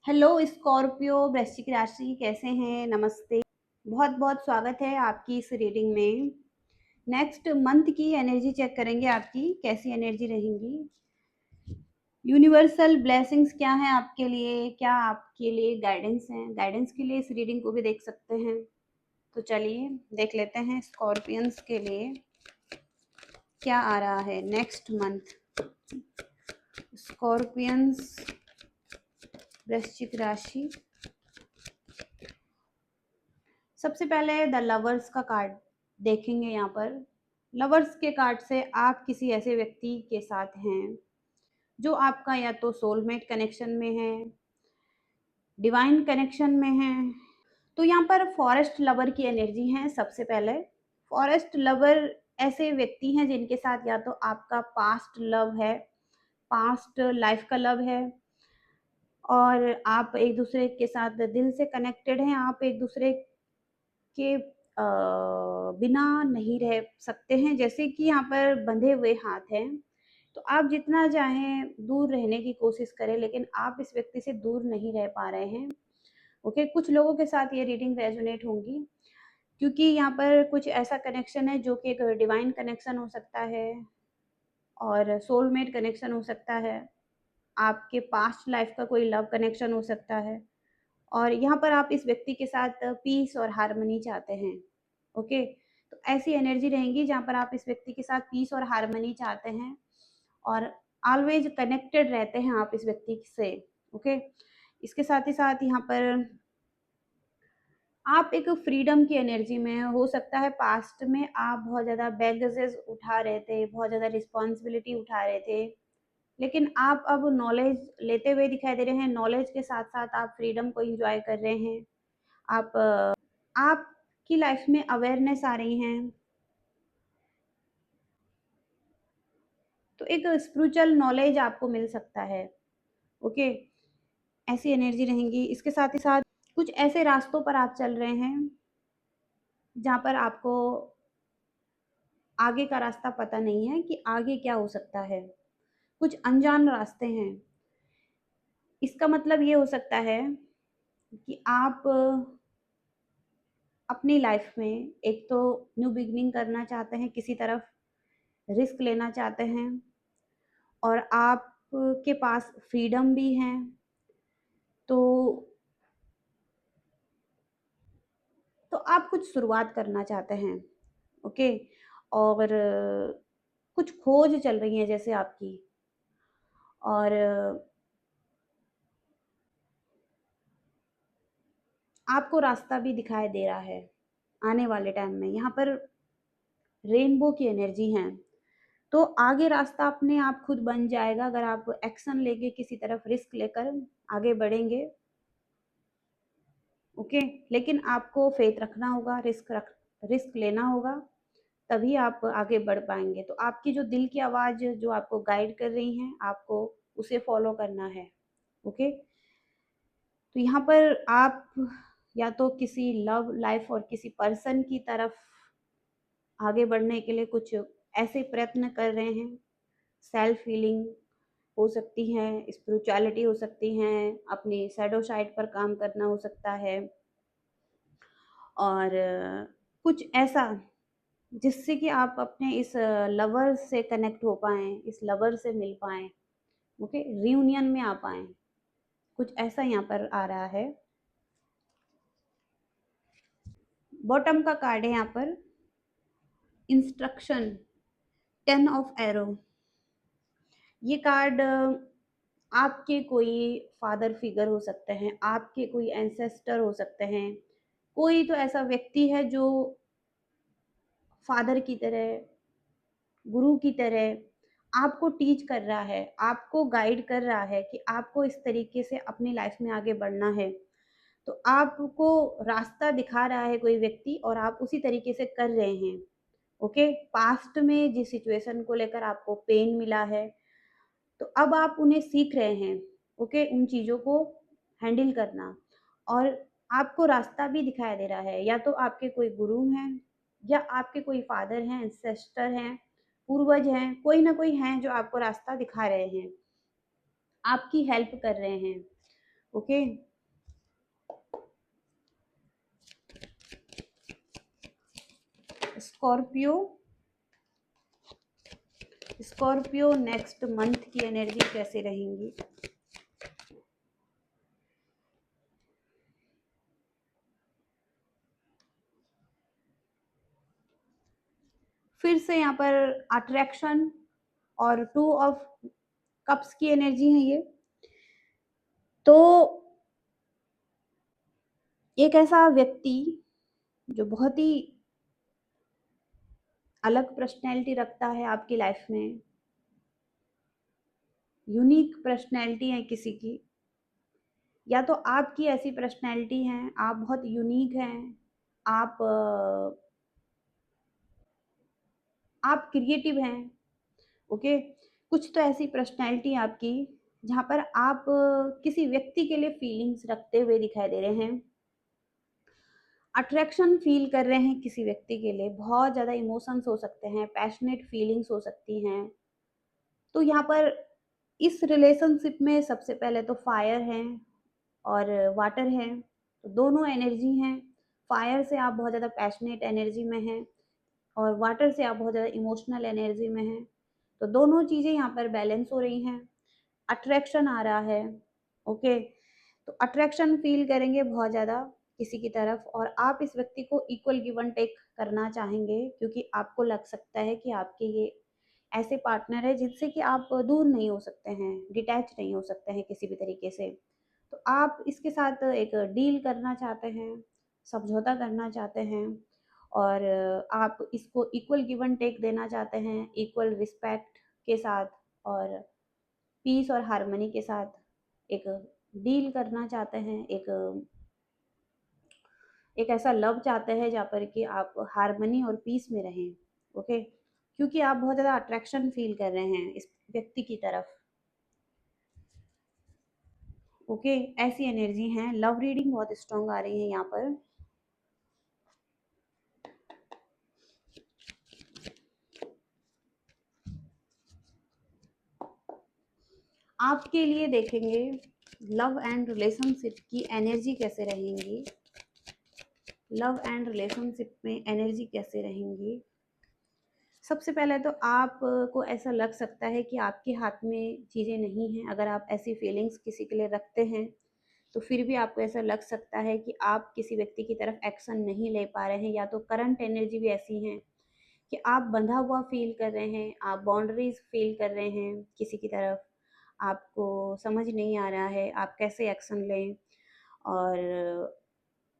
Hello Scorpio वृश्चिक राशि, कैसे हैं? नमस्ते। बहुत बहुत स्वागत है आपकी इस रीडिंग में। नेक्स्ट मंथ की एनर्जी चेक करेंगे, आपकी कैसी एनर्जी रहेंगी। यूनिवर्सल ब्लेसिंग्स क्या है आपके लिए, क्या आपके लिए गाइडेंस है। गाइडेंस के लिए इस रीडिंग को भी देख सकते हैं। तो चलिए देख लेते हैं स्कॉर्पियंस के लिए क्या आ रहा है नेक्स्ट मंथ। स्कॉर्पियंस वृश्चिक राशि, सबसे पहले द लवर्स का कार्ड देखेंगे। यहाँ पर लवर्स के कार्ड से आप किसी ऐसे व्यक्ति के साथ हैं जो आपका या तो सोलमेट कनेक्शन में है, डिवाइन कनेक्शन में है। तो यहाँ पर फॉरेस्ट लवर की एनर्जी है। सबसे पहले फॉरेस्ट लवर ऐसे व्यक्ति हैं जिनके साथ या तो आपका पास्ट लव है, पास्ट लाइफ का लव है, और आप एक दूसरे के साथ दिल से कनेक्टेड हैं। आप एक दूसरे के बिना नहीं रह सकते हैं, जैसे कि यहाँ पर बंधे हुए हाथ हैं। तो आप जितना चाहें दूर रहने की कोशिश करें, लेकिन आप इस व्यक्ति से दूर नहीं रह पा रहे हैं। ओके, कुछ लोगों के साथ ये रीडिंग रेजोनेट होंगी, क्योंकि यहाँ पर कुछ ऐसा कनेक्शन है जो कि एक डिवाइन कनेक्शन हो सकता है और सोलमेट कनेक्शन हो सकता है, आपके पास्ट लाइफ का कोई लव कनेक्शन हो सकता है, और यहाँ पर आप इस व्यक्ति के साथ पीस और हार्मनी चाहते हैं। ओके, तो ऐसी एनर्जी रहेंगी जहाँ पर आप इस व्यक्ति के साथ पीस और हार्मनी चाहते हैं और ऑलवेज कनेक्टेड रहते हैं आप इस व्यक्ति से। ओके, इसके साथ ही साथ यहाँ पर आप एक फ्रीडम की एनर्जी में हो सकता है। पास्ट में आप बहुत ज़्यादा बैगेजेस उठा रहे थे, बहुत ज़्यादा रिस्पॉन्सिबिलिटी उठा रहे थे, लेकिन आप अब नॉलेज लेते हुए दिखाई दे रहे हैं। नॉलेज के साथ साथ आप फ्रीडम को एंजॉय कर रहे हैं। आपकी लाइफ में अवेयरनेस आ रही हैं, तो एक स्पिरिचुअल नॉलेज आपको मिल सकता है। ओके, ऐसी एनर्जी रहेंगी। इसके साथ ही साथ कुछ ऐसे रास्तों पर आप चल रहे हैं जहाँ पर आपको आगे का रास्ता पता नहीं है कि आगे क्या हो सकता है। कुछ अनजान रास्ते हैं। इसका मतलब ये हो सकता है कि आप अपनी लाइफ में एक तो न्यू बिगनिंग करना चाहते हैं, किसी तरफ रिस्क लेना चाहते हैं, और आपके पास फ्रीडम भी है। तो आप कुछ शुरुआत करना चाहते हैं। ओके, और कुछ खोज चल रही है जैसे आपकी, और आपको रास्ता भी दिखाई दे रहा है आने वाले टाइम में। यहाँ पर रेनबो की एनर्जी है, तो आगे रास्ता अपने आप खुद बन जाएगा अगर आप एक्शन लेके किसी तरफ रिस्क लेकर आगे बढ़ेंगे। ओके, लेकिन आपको फेथ रखना होगा, रिस्क लेना होगा, तभी आप आगे बढ़ पाएंगे। तो आपकी जो दिल की आवाज़ जो आपको गाइड कर रही हैं, आपको उसे फॉलो करना है। ओके, तो यहाँ पर आप या तो किसी लव लाइफ और किसी पर्सन की तरफ आगे बढ़ने के लिए कुछ ऐसे प्रयत्न कर रहे हैं। सेल्फ हीलिंग हो सकती है, स्पिरिचुअलिटी हो सकती हैं, अपनी शैडो साइड पर काम करना हो सकता है, और कुछ ऐसा जिससे कि आप अपने इस लवर से कनेक्ट हो पाएँ, इस लवर से मिल पाएँ। ओके, रियूनियन में आ पाएँ। कुछ ऐसा यहाँ पर आ रहा है। बॉटम का कार्ड है यहाँ पर इंस्ट्रक्शन, 10 ऑफ एरो। ये कार्ड आपके कोई फादर फिगर हो सकते हैं, आपके कोई एंसेस्टर हो सकते हैं, कोई तो ऐसा व्यक्ति है जो फादर की तरह, गुरु की तरह आपको टीच कर रहा है, आपको गाइड कर रहा है कि आपको इस तरीके से अपनी लाइफ में आगे बढ़ना है। तो आपको रास्ता दिखा रहा है कोई व्यक्ति और आप उसी तरीके से कर रहे हैं। ओके, पास्ट में जिस सिचुएशन को लेकर आपको पेन मिला है, तो अब आप उन्हें सीख रहे हैं। ओके, उन चीज़ों को हैंडल करना, और आपको रास्ता भी दिखाई दे रहा है। या तो आपके कोई गुरु हैं, या आपके कोई फादर हैं, एंसेस्टर हैं, पूर्वज हैं, कोई ना कोई हैं जो आपको रास्ता दिखा रहे हैं, आपकी हेल्प कर रहे हैं। Okay. Scorpio, Scorpio next month की एनर्जी कैसे रहेंगी? फिर से यहाँ पर अट्रैक्शन और टू ऑफ कप्स की एनर्जी है ये। तो एक ऐसा व्यक्ति जो बहुत ही अलग पर्सनैलिटी रखता है आपकी लाइफ में, यूनिक पर्सनैलिटी है किसी की, या तो आपकी ऐसी पर्सनैलिटी है, आप बहुत यूनिक हैं, आप क्रिएटिव हैं। ओके। कुछ तो ऐसी पर्सनैलिटी आपकी जहाँ पर आप किसी व्यक्ति के लिए फीलिंग्स रखते हुए दिखाई दे रहे हैं, अट्रैक्शन फील कर रहे हैं किसी व्यक्ति के लिए, बहुत ज़्यादा इमोशंस हो सकते हैं, पैशनेट फीलिंग्स हो सकती हैं। तो यहाँ पर इस रिलेशनशिप में सबसे पहले तो फायर है और वाटर है, तो दोनों एनर्जी हैं। फायर से आप बहुत ज़्यादा पैशनेट एनर्जी में हैं और वाटर से आप बहुत ज़्यादा इमोशनल एनर्जी में हैं। तो दोनों चीज़ें यहाँ पर बैलेंस हो रही हैं। अट्रैक्शन आ रहा है। ओके। तो अट्रैक्शन फील करेंगे बहुत ज़्यादा किसी की तरफ, और आप इस व्यक्ति को इक्वल गिव एंड टेक करना चाहेंगे, क्योंकि आपको लग सकता है कि आपके ये ऐसे पार्टनर है जिनसे कि आप दूर नहीं हो सकते हैं, डिटैच नहीं हो सकते हैं किसी भी तरीके से। तो आप इसके साथ एक डील करना चाहते हैं, समझौता करना चाहते हैं, और आप इसको इक्वल गिव एंड टेक देना चाहते हैं, इक्वल रिस्पेक्ट के साथ और पीस और हार्मनी के साथ एक डील करना चाहते हैं, एक ऐसा लव चाहते हैं जहाँ पर कि आप हार्मनी और पीस में रहें। ओके। क्योंकि आप बहुत ज़्यादा अट्रैक्शन फील कर रहे हैं इस व्यक्ति की तरफ। ओके। ऐसी एनर्जी है। लव रीडिंग बहुत स्ट्रांग आ रही है यहाँ पर। आपके लिए देखेंगे लव एंड रिलेशनशिप की एनर्जी कैसे रहेंगी, लव एंड रिलेशनशिप में एनर्जी कैसे रहेंगी। सबसे पहले तो आपको ऐसा लग सकता है कि आपके हाथ में चीज़ें नहीं हैं। अगर आप ऐसी फीलिंग्स किसी के लिए रखते हैं तो फिर भी आपको ऐसा लग सकता है कि आप किसी व्यक्ति की तरफ एक्शन नहीं ले पा रहे हैं, या तो करंट एनर्जी भी ऐसी है कि आप बंधा हुआ फील कर रहे हैं, आप बाउंड्रीज फील कर रहे हैं किसी की तरफ, आपको समझ नहीं आ रहा है आप कैसे एक्शन लें। और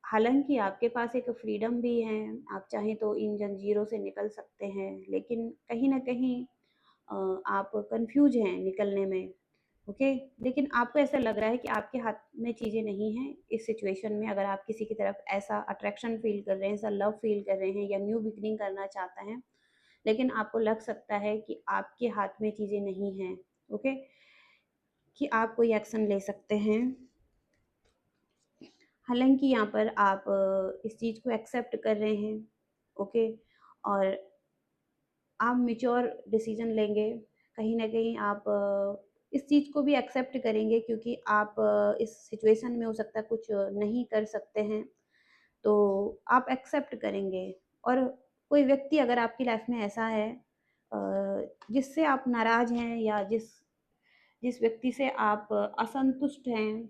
हालांकि आपके पास एक फ्रीडम भी है, आप चाहें तो इन जंजीरों से निकल सकते हैं, लेकिन कहीं ना कहीं आप कंफ्यूज हैं निकलने में। ओके। लेकिन आपको ऐसा लग रहा है कि आपके हाथ में चीज़ें नहीं हैं इस सिचुएशन में। अगर आप किसी की तरफ ऐसा अट्रैक्शन फील कर रहे हैं, ऐसा लव फील कर रहे हैं, या न्यू बिगनिंग करना चाहते हैं, लेकिन आपको लग सकता है कि आपके हाथ में चीज़ें नहीं हैं। ओके। कि आप कोई एक्शन ले सकते हैं। हालांकि यहाँ पर आप इस चीज़ को एक्सेप्ट कर रहे हैं। ओके। और आप मेच्योर डिसीजन लेंगे, कहीं ना कहीं आप इस चीज़ को भी एक्सेप्ट करेंगे, क्योंकि आप इस सिचुएशन में हो सकता है कुछ नहीं कर सकते हैं, तो आप एक्सेप्ट करेंगे। और कोई व्यक्ति अगर आपकी लाइफ में ऐसा है जिससे आप नाराज़ हैं, या जिस जिस व्यक्ति से आप असंतुष्ट हैं,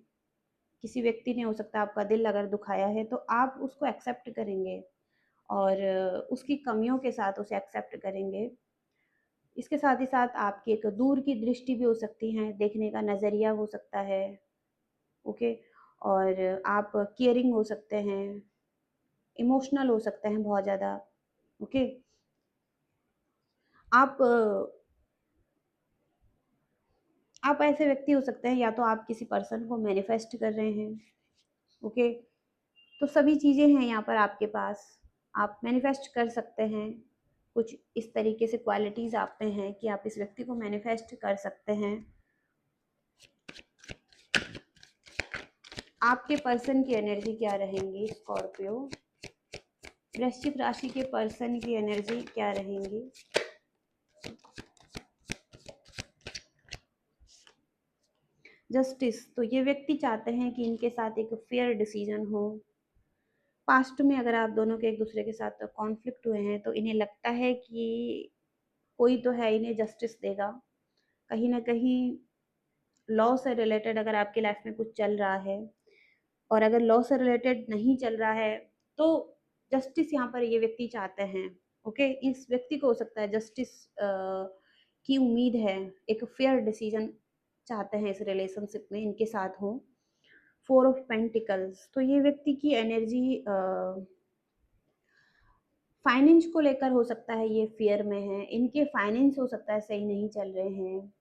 किसी व्यक्ति ने हो सकता है आपका दिल अगर दुखाया है, तो आप उसको एक्सेप्ट करेंगे और उसकी कमियों के साथ उसे एक्सेप्ट करेंगे। इसके साथ ही साथ आपकी एक दूर की दृष्टि भी हो सकती है, देखने का नज़रिया हो सकता है। ओके। और आप केयरिंग हो सकते हैं, इमोशनल हो सकते हैं बहुत ज़्यादा। ओके। आप आप ऐसे व्यक्ति हो सकते हैं, या तो आप किसी पर्सन को मैनिफेस्ट कर रहे हैं। ओके। तो सभी चीज़ें हैं यहाँ पर आपके पास, आप मैनिफेस्ट कर सकते हैं। कुछ इस तरीके से क्वालिटीज़ आप में हैं कि आप इस व्यक्ति को मैनिफेस्ट कर सकते हैं। आपके पर्सन की एनर्जी क्या रहेंगी स्कॉर्पियो, वृश्चिक राशि के पर्सन की एनर्जी क्या रहेंगी। जस्टिस, तो ये व्यक्ति चाहते हैं कि इनके साथ एक फेयर डिसीजन हो। पास्ट में अगर आप दोनों के एक दूसरे के साथ कॉन्फ्लिक्ट हुए हैं तो इन्हें लगता है कि कोई तो है इन्हें जस्टिस देगा। कहीं ना कहीं लॉ से रिलेटेड अगर आपकी लाइफ में कुछ चल रहा है, और अगर लॉ से रिलेटेड नहीं चल रहा है, तो जस्टिस यहाँ पर ये व्यक्ति चाहते हैं। ओके, इस व्यक्ति को हो सकता है जस्टिस की उम्मीद है, एक फेयर डिसीजन चाहते हैं इस रिलेशनशिप में इनके साथ हो। फोर ऑफ पेंटिकल्स, तो ये व्यक्ति की एनर्जी फाइनेंस को लेकर हो सकता है ये फियर में है। इनके फाइनेंस हो सकता है सही नहीं चल रहे हैं।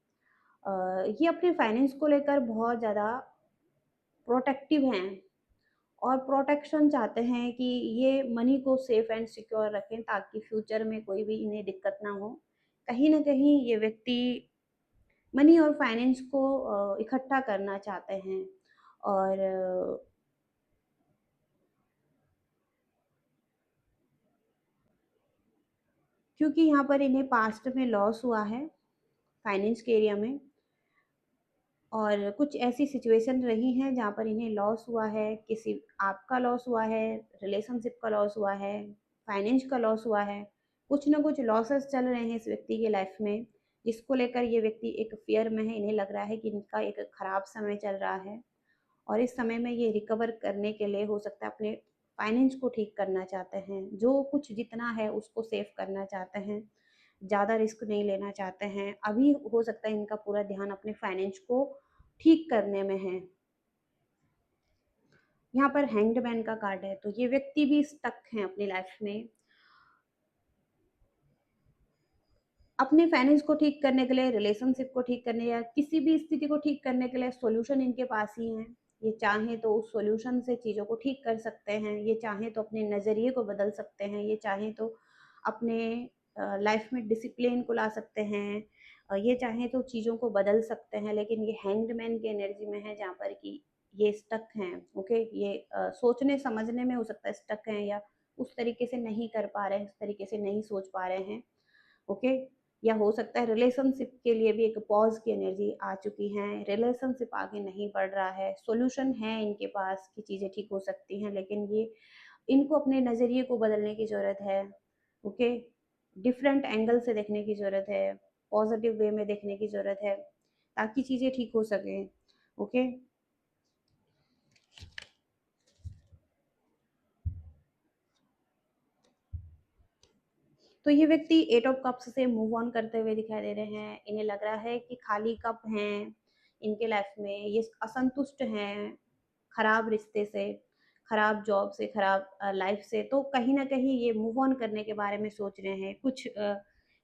ये अपने फाइनेंस को लेकर बहुत ज़्यादा प्रोटेक्टिव हैं और प्रोटेक्शन चाहते हैं कि ये मनी को सेफ एंड सिक्योर रखें ताकि फ्यूचर में कोई भी इन्हें दिक्कत ना हो। कहीं ना कहीं ये व्यक्ति मनी और फाइनेंस को इकट्ठा करना चाहते हैं। और क्योंकि यहाँ पर इन्हें पास्ट में लॉस हुआ है फाइनेंस के एरिया में, और कुछ ऐसी सिचुएशन रही हैं जहाँ पर इन्हें लॉस हुआ है, किसी आपका लॉस हुआ है, रिलेशनशिप का लॉस हुआ है, फाइनेंस का लॉस हुआ है। कुछ ना कुछ लॉसेस चल रहे हैं इस व्यक्ति के लाइफ में, जिसको लेकर ये व्यक्ति एक फियर में है। इन्हें लग रहा है कि इनका एक खराब समय चल रहा है और इस समय में ये रिकवर करने के लिए हो सकता है अपने फाइनेंस को ठीक करना चाहते हैं। जो कुछ जितना है उसको सेव करना चाहते हैं, ज़्यादा रिस्क नहीं लेना चाहते हैं। अभी हो सकता है इनका पूरा ध्यान अपने फाइनेंस को ठीक करने में है। यहाँ पर हैंग्ड मैन का कार्ड है, तो ये व्यक्ति भी स्टक हैं अपनी लाइफ में। अपने फाइनेंस को ठीक करने के लिए, रिलेशनशिप को ठीक करने या किसी भी स्थिति को ठीक करने के लिए सॉल्यूशन इनके पास ही है। ये चाहें तो उस सॉल्यूशन से चीज़ों को ठीक कर सकते हैं, ये चाहें तो अपने नज़रिए को बदल सकते हैं, ये चाहें तो अपने लाइफ में डिसिप्लिन को ला सकते हैं, ये चाहें तो चीज़ों को बदल सकते हैं। लेकिन ये हैंग्ड मैन की एनर्जी में है जहाँ पर कि ये स्टक हैं। ओके, ये सोचने समझने में हो सकता है स्टक हैं, या उस तरीके से नहीं कर पा रहे हैं, उस तरीके से नहीं सोच पा रहे हैं। ओके, या हो सकता है रिलेशनशिप के लिए भी एक पॉज की एनर्जी आ चुकी है, रिलेशनशिप आगे नहीं बढ़ रहा है। सॉल्यूशन है इनके पास कि चीज़ें ठीक हो सकती हैं, लेकिन ये इनको अपने नज़रिए को बदलने की ज़रूरत है। ओके, डिफरेंट एंगल से देखने की ज़रूरत है, पॉजिटिव वे में देखने की ज़रूरत है ताकि चीज़ें ठीक हो सकें। ओके, तो ये व्यक्ति एट ऑफ कप्स से मूव ऑन करते हुए दिखाई दे रहे हैं। इन्हें लग रहा है कि खाली कप हैं इनके लाइफ में, ये असंतुष्ट हैं खराब रिश्ते से, खराब जॉब से, खराब लाइफ से। तो कहीं ना कहीं ये मूव ऑन करने के बारे में सोच रहे हैं। कुछ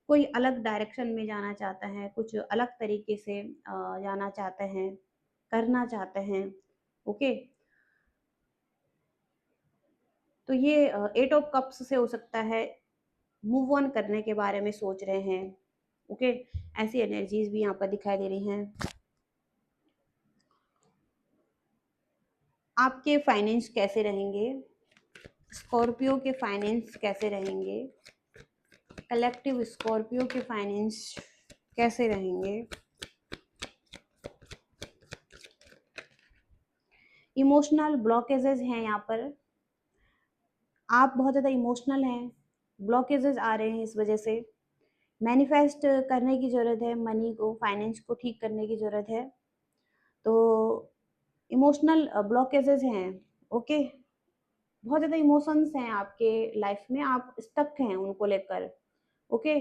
कोई अलग डायरेक्शन में जाना चाहता है, कुछ अलग तरीके से जाना चाहते हैं, करना चाहते हैं। ओके, तो ये एट ऑफ कप्स से हो सकता है मूव ऑन करने के बारे में सोच रहे हैं। ओके, ऐसी एनर्जीज भी यहाँ पर दिखाई दे रही हैं। आपके फाइनेंस कैसे रहेंगे, स्कॉर्पियो के फाइनेंस कैसे रहेंगे, कलेक्टिव स्कॉर्पियो के फाइनेंस कैसे रहेंगे। इमोशनल ब्लॉकेजेस हैं यहाँ पर, आप बहुत ज़्यादा इमोशनल हैं, ब्लॉकेजेस आ रहे हैं इस वजह से। मैनिफेस्ट करने की ज़रूरत है, मनी को, फाइनेंस को ठीक करने की ज़रूरत है। तो इमोशनल ब्लॉकेजेस हैं। ओके, बहुत ज़्यादा इमोशंस हैं आपके लाइफ में, आप स्टक हैं उनको लेकर। ओके,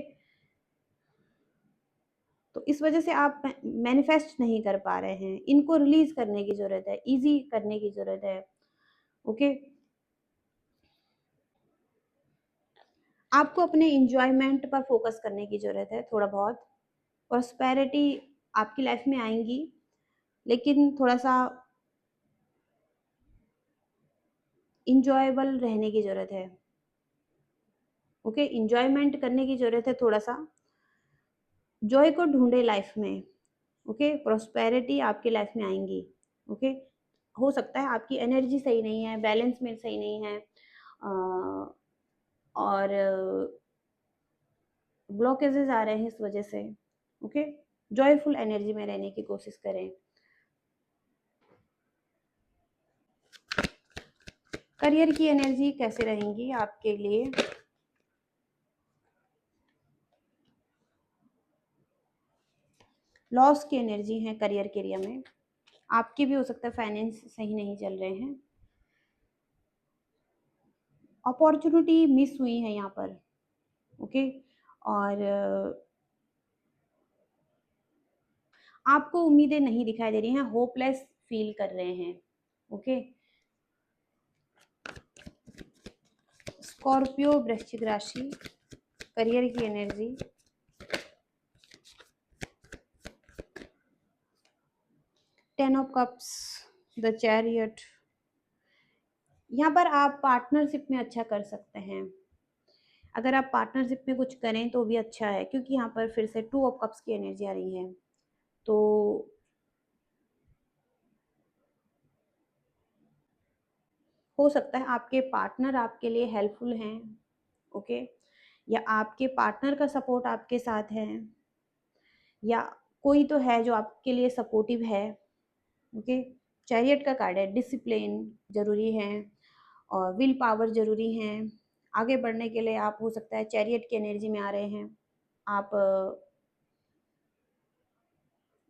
तो इस वजह से आप मैनिफेस्ट नहीं कर पा रहे हैं, इनको रिलीज करने की ज़रूरत है, इजी करने की ज़रूरत है। ओके, आपको अपने इंजॉयमेंट पर फोकस करने की ज़रूरत है थोड़ा बहुत। प्रॉस्पेरिटी आपकी लाइफ में आएंगी, लेकिन थोड़ा सा इंजॉयबल रहने की ज़रूरत है। ओके, इंजॉयमेंट करने की ज़रूरत है थोड़ा सा, जॉय को ढूंढे लाइफ में। ओके, प्रॉस्पेरिटी आपकी लाइफ में आएंगी। ओके, हो सकता है आपकी एनर्जी सही नहीं है, बैलेंस में सही नहीं है, और ब्लॉकेजेस आ रहे हैं इस वजह से। ओके, जॉयफुल एनर्जी में रहने की कोशिश करें। करियर की एनर्जी कैसे रहेंगी आपके लिए? लॉस की एनर्जी है करियर के एरिया में, आपकी भी हो सकता है, फाइनेंस सही नहीं चल रहे हैं, अपॉर्चुनिटी मिस हुई है यहाँ पर। ओके। और आपको उम्मीदें नहीं दिखाई दे रही हैं, होपलेस फील कर रहे हैं। ओके। स्कॉर्पियो वृश्चिक राशि, करियर की energy. Ten of cups, the chariot. यहाँ पर आप पार्टनरशिप में अच्छा कर सकते हैं, अगर आप पार्टनरशिप में कुछ करें तो भी अच्छा है, क्योंकि यहाँ पर फिर से टू ऑफ कप्स की एनर्जी आ रही है। तो हो सकता है आपके पार्टनर आपके लिए हेल्पफुल हैं। ओके। या आपके पार्टनर का सपोर्ट आपके साथ है, या कोई तो है जो आपके लिए सपोर्टिव है। ओके। चैरियट का कार्ड है, डिसिप्लिन जरूरी है और विल पावर जरूरी है। आगे बढ़ने के लिए आप हो सकता है चैरियट की एनर्जी में आ रहे हैं, आप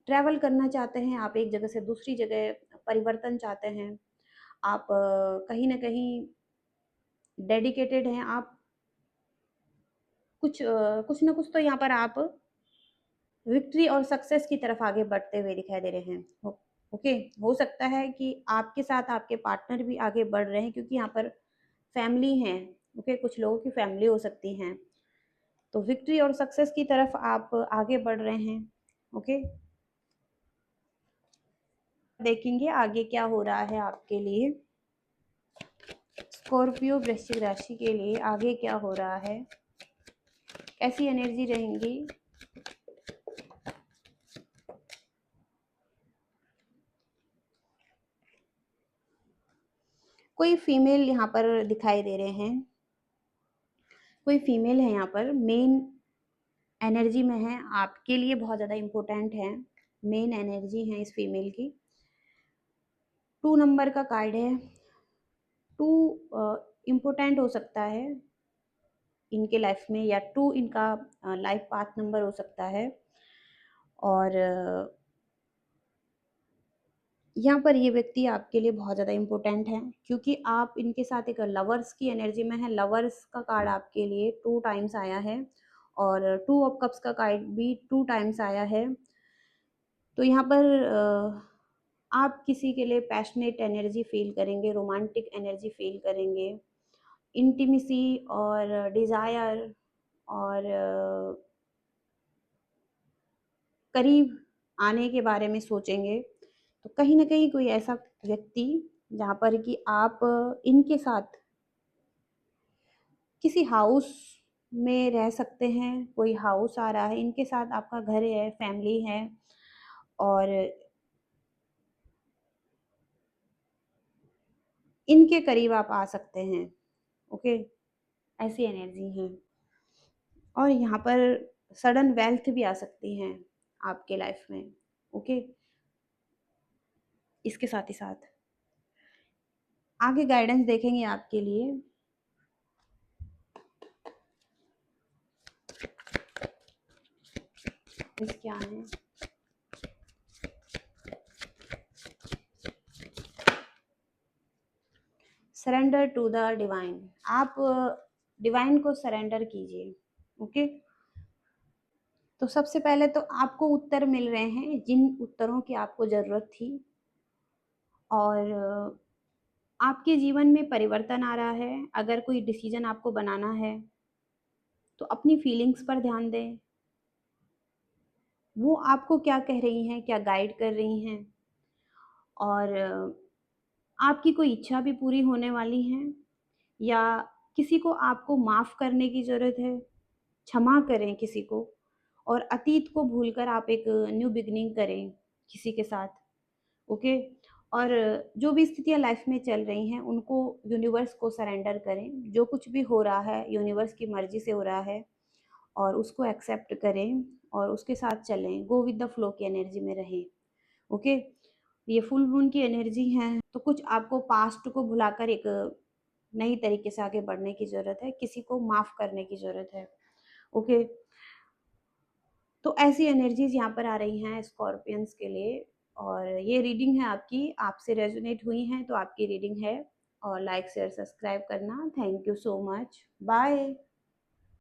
ट्रैवल करना चाहते हैं, आप एक जगह से दूसरी जगह परिवर्तन चाहते हैं, आप कहीं ना कहीं डेडिकेटेड हैं, आप कुछ ना कुछ तो यहाँ पर आप विक्ट्री और सक्सेस की तरफ आगे बढ़ते हुए दिखाई दे रहे हैं। ओके। हो सकता है कि आपके साथ आपके पार्टनर भी आगे बढ़ रहे हैं, क्योंकि यहाँ पर फैमिली है। ओके। कुछ लोगों की फैमिली हो सकती हैं, तो विक्ट्री और सक्सेस की तरफ आप आगे बढ़ रहे हैं। ओके। देखेंगे आगे क्या हो रहा है आपके लिए। स्कॉर्पियो वृश्चिक राशि के लिए आगे क्या हो रहा है, कैसी एनर्जी रहेंगी? कोई फीमेल यहाँ पर दिखाई दे रहे हैं, कोई फीमेल है यहाँ पर, मेन एनर्जी में है, आपके लिए बहुत ज़्यादा इम्पोर्टेंट है, मेन एनर्जी है इस फीमेल की। 2 नंबर का कार्ड है। 2 इम्पोर्टेंट हो सकता है इनके लाइफ में, या 2 इनका लाइफ पाथ नंबर हो सकता है। और यहाँ पर ये व्यक्ति आपके लिए बहुत ज़्यादा इम्पोर्टेंट है, क्योंकि आप इनके साथ एक लवर्स की एनर्जी में है। लवर्स का कार्ड आपके लिए 2 टाइम्स आया है, और 2 ऑफ कप्स का कार्ड भी 2 टाइम्स आया है। तो यहाँ पर आप किसी के लिए पैशनेट एनर्जी फील करेंगे, रोमांटिक एनर्जी फील करेंगे, इंटीमेसी और डिज़ायर और करीब आने के बारे में सोचेंगे। तो कहीं ना कहीं कोई ऐसा व्यक्ति जहाँ पर कि आप इनके साथ किसी हाउस में रह सकते हैं, कोई हाउस आ रहा है, इनके साथ आपका घर है, फैमिली है, और इनके करीब आप आ सकते हैं। ओके। ऐसी एनर्जी है। और यहाँ पर सडन वेल्थ भी आ सकती है आपके लाइफ में। ओके। इसके साथ ही साथ आगे गाइडेंस देखेंगे आपके लिए। इस क्या है? Surrender to the divine. आप डिवाइन को सरेंडर कीजिए। ओके। तो सबसे पहले तो आपको उत्तर मिल रहे हैं जिन उत्तरों की आपको ज़रूरत थी, और आपके जीवन में परिवर्तन आ रहा है। अगर कोई डिसीजन आपको बनाना है तो अपनी फीलिंग्स पर ध्यान दें, वो आपको क्या कह रही हैं, क्या गाइड कर रही हैं, और आपकी कोई इच्छा भी पूरी होने वाली है, या किसी को आपको माफ़ करने की ज़रूरत है, क्षमा करें किसी को, और अतीत को भूलकर आप एक न्यू बिगनिंग करें किसी के साथ। ओके। और जो भी स्थितियाँ लाइफ में चल रही हैं उनको यूनिवर्स को सरेंडर करें, जो कुछ भी हो रहा है यूनिवर्स की मर्जी से हो रहा है, और उसको एक्सेप्ट करें और उसके साथ चलें, गो विद द फ्लो की एनर्जी में रहें। ओके। ये फुल मून की एनर्जी है, तो कुछ आपको पास्ट को भुलाकर एक नई तरीके से आगे बढ़ने की ज़रूरत है, किसी को माफ़ करने की ज़रूरत है। ओके, तो ऐसी एनर्जीज़ यहाँ पर आ रही हैं स्कॉर्पियंस के लिए और ये रीडिंग है आपकी, आपसे रेज़ोनेट हुई हैं तो आपकी रीडिंग है और लाइक, शेयर, सब्सक्राइब करना। Thank you so much. Bye.